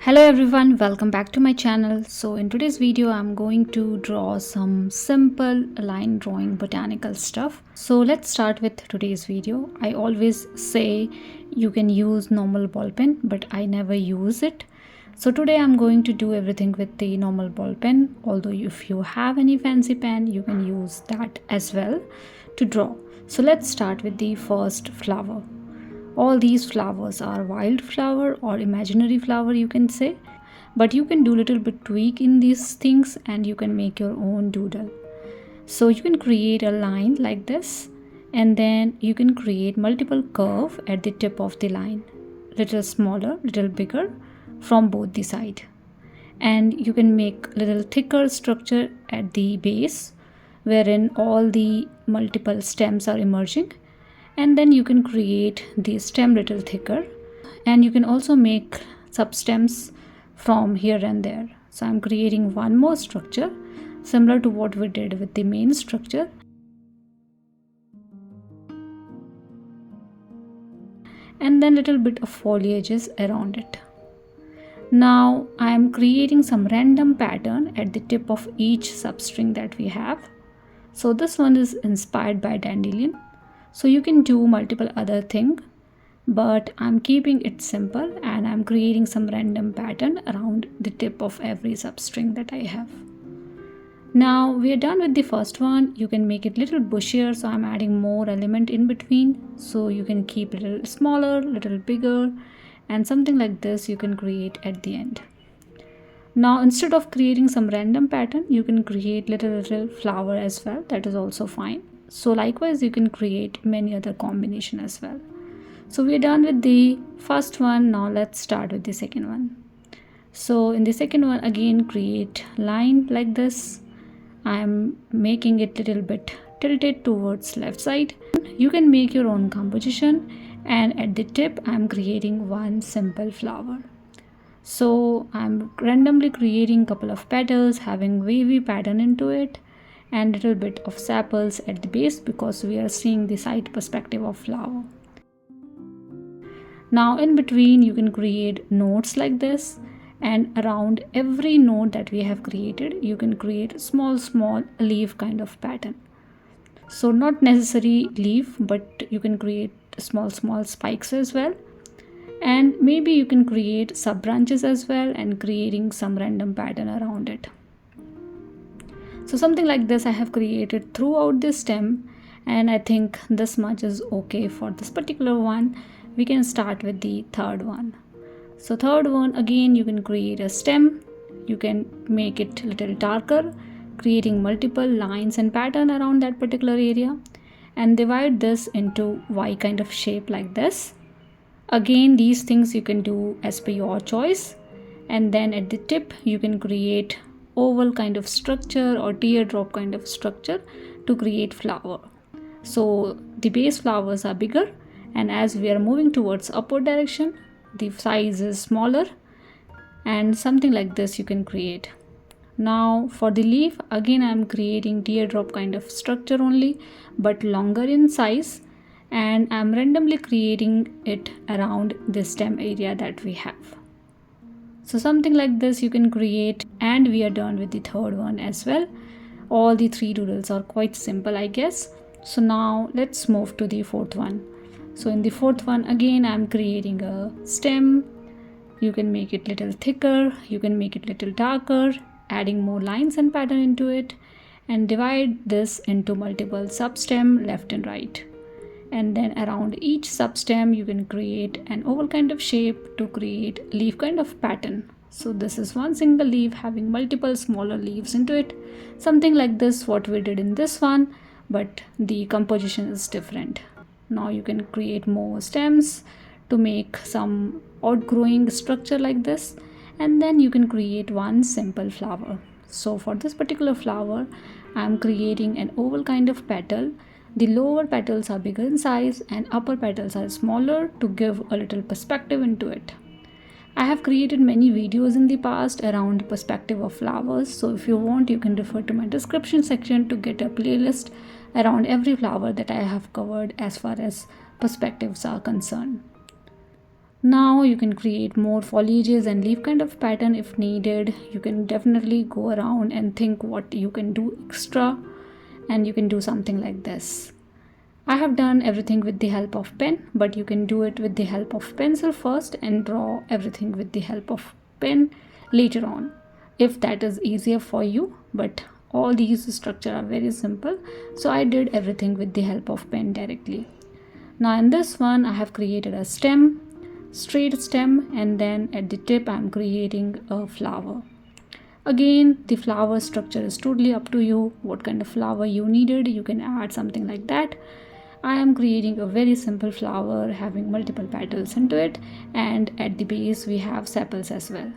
Hello everyone, welcome back to my channel. So in today's video I'm going to draw some simple line drawing botanical stuff. So let's start with today's video. I always say you can use normal ball pen, but I never use it. So today I'm going to do everything with the normal ball pen, although if you have any fancy pen you can use that as well to draw. So let's start with the first flower. All these flowers are wildflower or imaginary flower, you can say, but you can do little bit tweak in these things and you can make your own doodle. So you can create a line like this, and then you can create multiple curve at the tip of the line, little smaller, little bigger from both the side, and you can make little thicker structure at the base wherein all the multiple stems are emerging, and then you can create the stem little thicker, and you can also make substems from here and there. So I'm creating one more structure similar to what we did with the main structure, and then little bit of foliages around it. Now I am creating some random pattern at the tip of each substring that we have. So this one is inspired by dandelion. So you can do multiple other things, but I'm keeping it simple and I'm creating some random pattern around the tip of every substring that I have. Now we are done with the first one. You can make it little bushier, so I'm adding more element in between. So you can keep it a little smaller, little bigger, and something like this you can create at the end. Now instead of creating some random pattern, you can create little flower as well. That is also fine. So likewise you can create many other combination as well. So we are done with the first one. Now let's start with the second one. So in the second one, again create line like this. I am making it little bit tilted towards left side. You can make your own composition, and at the tip I am creating one simple flower. So I'm randomly creating couple of petals having wavy pattern into it, and little bit of sepals at the base because we are seeing the side perspective of flower. Now in between you can create nodes like this, and around every node that we have created you can create small leaf kind of pattern. So not necessary leaf, but you can create small spikes as well, and maybe you can create sub branches as well and creating some random pattern around it. So something like this I have created throughout this stem, and I think this much is okay for this particular one. We can start with the third one. So third one, again you can create a stem. You can make it a little darker, creating multiple lines and pattern around that particular area, and divide this into Y kind of shape like this. Again these things you can do as per your choice, and then at the tip you can create oval kind of structure or teardrop kind of structure to create flower. So the base flowers are bigger, and as we are moving towards upward direction the size is smaller, and something like this you can create. Now for the leaf, again I am creating teardrop kind of structure only, but longer in size, and I am randomly creating it around the stem area that we have. So something like this you can create, and we are done with the third one as well. All the three doodles are quite simple, I guess. So now let's move to the fourth one. So in the fourth one, again I'm creating a stem. You can make it little thicker, you can make it little darker, adding more lines and pattern into it, and divide this into multiple substem left and right. And then around each substem you can create an oval kind of shape to create leaf kind of pattern. So this is one single leaf having multiple smaller leaves into it, something like this what we did in this one, but the composition is different. Now you can create more stems to make some outgrowing structure like this, and then you can create one simple flower. So for this particular flower I am creating an oval kind of petal. The lower petals are bigger in size and upper petals are smaller to give a little perspective into it. I have created many videos in the past around perspective of flowers, so if you want you can refer to my description section to get a playlist around every flower that I have covered as far as perspectives are concerned. Now you can create more foliages and leaf kind of pattern if needed. You can definitely go around and think what you can do extra, and you can do something like this. I have done everything with the help of pen, but you can do it with the help of pencil first and draw everything with the help of pen later on, if that is easier for you. But all these structure are very simple, so I did everything with the help of pen directly. Now in this one I have created a stem, straight stem, and then at the tip I am creating a flower. Again, the flower structure is totally up to you. What kind of flower you needed, you can add something like that. I am creating a very simple flower having multiple petals into it, and at the base we have sepals as well.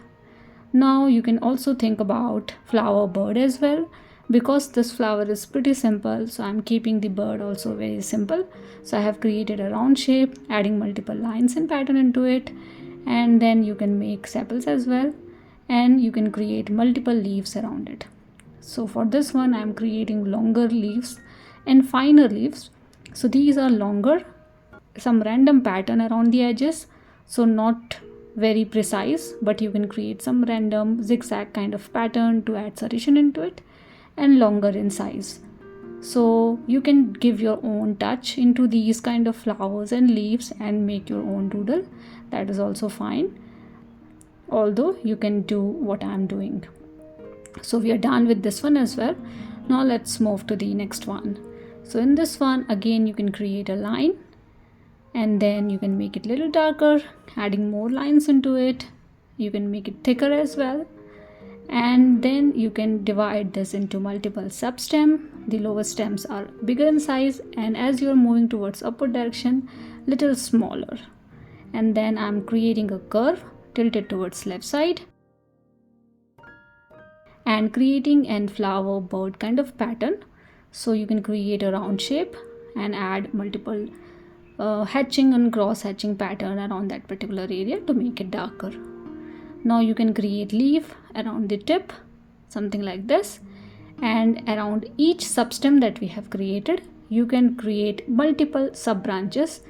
Now you can also think about flower bird as well, because this flower is pretty simple, so I'm keeping the bird also very simple. So I have created a round shape, adding multiple lines and pattern into it, and then you can make sepals as well, and you can create multiple leaves around it. So for this one I'm creating longer leaves and finer leaves. So these are longer, some random pattern around the edges, so not very precise, but you can create some random zigzag kind of pattern to add saturation into it, and longer in size. So you can give your own touch into these kind of flowers and leaves and make your own doodle. That is also fine, although you can do what I am doing. So we are done with this one as well. Now let's move to the next one. So in this one again you can create a line, and then you can make it a little darker, adding more lines into it. You can make it thicker as well, and then you can divide this into multiple substem. The lower stems are bigger in size, and as you are moving towards upward direction, little smaller. And then I'm creating a curve tilted towards left side and creating an flower bird kind of pattern. So you can create a round shape and add multiple hatching and cross hatching pattern around that particular area to make it darker. Now you can create leaf around the tip, something like this, and around each substem that we have created you can create multiple sub branches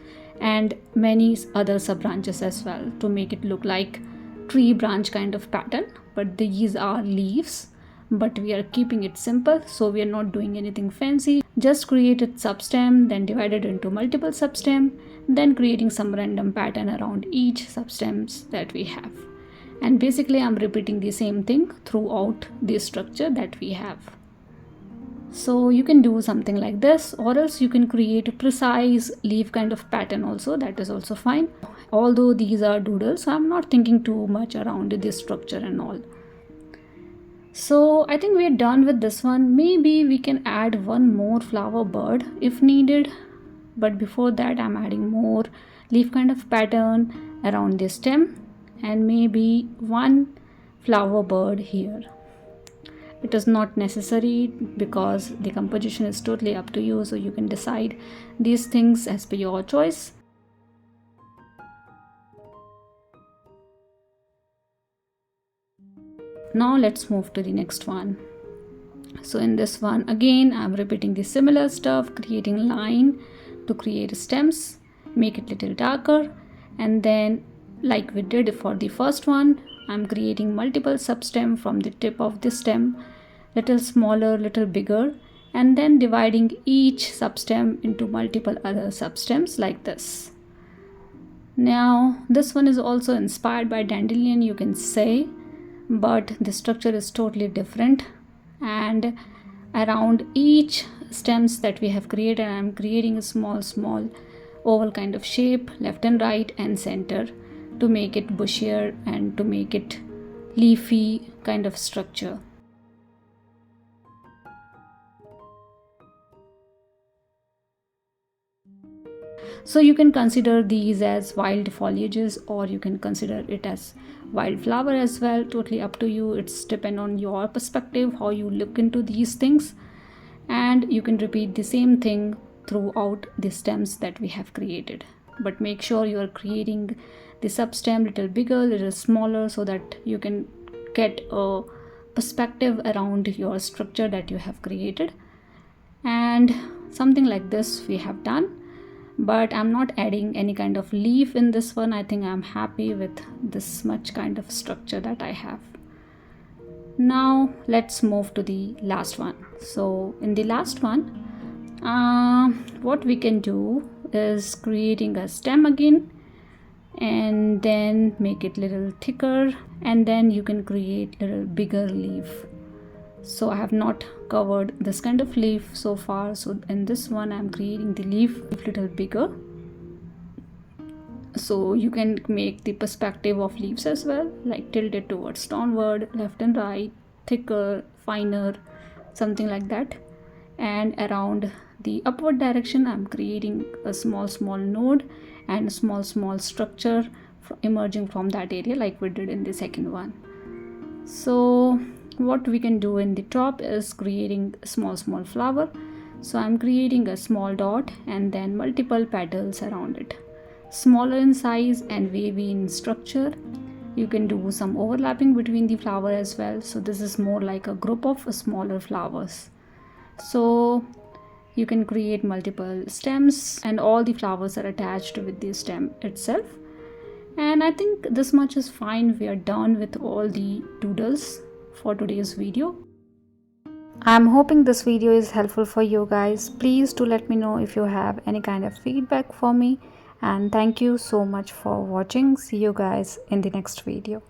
and many other sub branches as well to make it look like tree branch kind of pattern. But these are leaves, but we are keeping it simple, so we are not doing anything fancy. Just created substem, then divided into multiple substem, then creating some random pattern around each substems that we have. And basically I'm repeating the same thing throughout the structure that we have. So you can do something like this, or else you can create a precise leaf kind of pattern also. That is also fine. Although these are doodles, so I'm not thinking too much around this structure and all. So I think we're done with this one. Maybe we can add one more flower bird if needed, but before that I'm adding more leaf kind of pattern around the stem, and maybe one flower bird here. It is not necessary because the composition is totally up to you, so you can decide these things as per your choice. Now let's move to the next one. So in this one again I'm repeating the similar stuff, creating line to create stems, make it little darker, and then like we did for the first one, I'm creating multiple substem from the tip of the stem, little smaller, little bigger, and then dividing each substem into multiple other substems like this. Now this one is also inspired by dandelion, you can say, but the structure is totally different, and around each stems that we have created I'm creating a small oval kind of shape left and right and center to make it bushier and to make it leafy kind of structure. So you can consider these as wild foliages, or you can consider it as wildflower as well. Totally up to you. It's depend on your perspective how you look into these things, and you can repeat the same thing throughout the stems that we have created, but make sure you are creating the substem little bigger, little smaller, so that you can get a perspective around your structure that you have created. And something like this we have done. but I'm not adding any kind of leaf in this one. I think I'm happy with this much kind of structure that I have. Now let's move to the last one. So in the last one, what we can do is creating a stem again, and then make it little thicker, and then you can create little bigger leaf. So I have not covered this kind of leaf so far, so in this one I'm creating the leaf little bigger. So you can make the perspective of leaves as well, like tilted towards downward, left and right, thicker, finer, something like that. And around the upward direction I'm creating a small node and small structure emerging from that area, like we did in the second one. So what we can do in the top is creating a small flower. So I'm creating a small dot and then multiple petals around it, smaller in size and wavy in structure. You can do some overlapping between the flower as well. So this is more like a group of smaller flowers. So you can create multiple stems and all the flowers are attached with the stem itself. And I think this much is fine. We are done with all the doodles for today's video. I'm hoping this video is helpful for you guys. Please do let me know if you have any kind of feedback for me. And thank you so much for watching. See you guys in the next video.